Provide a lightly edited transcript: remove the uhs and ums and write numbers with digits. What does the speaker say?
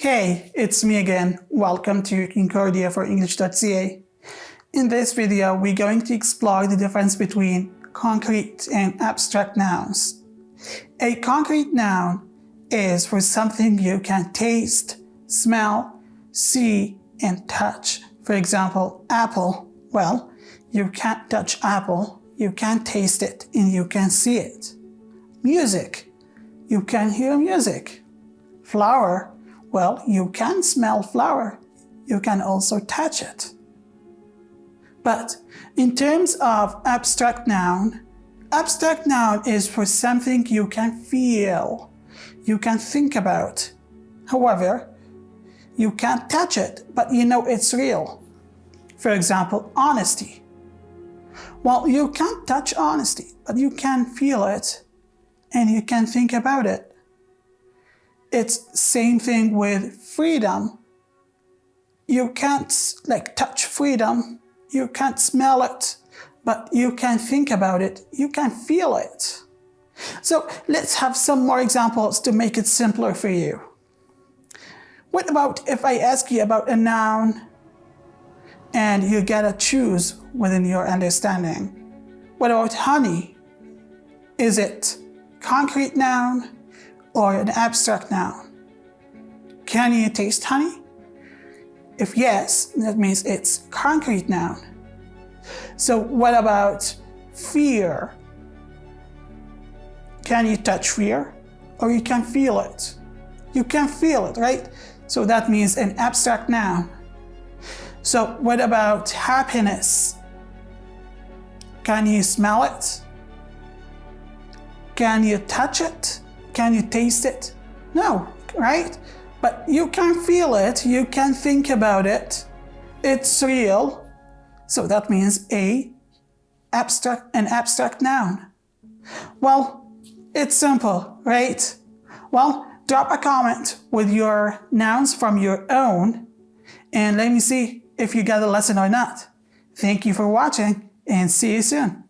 Hey, it's me again. Welcome to Concordia for English.ca. In this video, we're going to explore the difference between concrete and abstract nouns. A concrete noun is for something you can taste, smell, see, and touch. For example, apple. Well, you can't touch apple, you can taste it, and you can see it. Music. You can hear music. Flower. Well, you can smell flower. You can also touch it. But in terms of abstract noun is for something you can feel, you can think about. However, you can't touch it, but you know it's real. For example, honesty. Well, you can't touch honesty, but you can feel it and you can think about it. It's same thing with freedom. You can't touch freedom, you can't smell it, but you can think about it, you can feel it. So let's have some more examples to make it simpler for you. What about if I ask you about a noun and you gotta choose within your understanding? What about honey? Is it concrete noun or an abstract noun? Can you taste honey? If yes, that means it's concrete noun. So what about fear? Can you touch fear? Or you can feel it? You can feel it, right? So that means an abstract noun. So what about happiness? Can you smell it? Can you touch it? Can you taste it? No, right? But you can feel it, you can think about it, it's real. So that means an abstract noun. Well, it's simple, right? Well, drop a comment with your nouns from your own and let me see if you got the lesson or not. Thank you for watching and see you soon.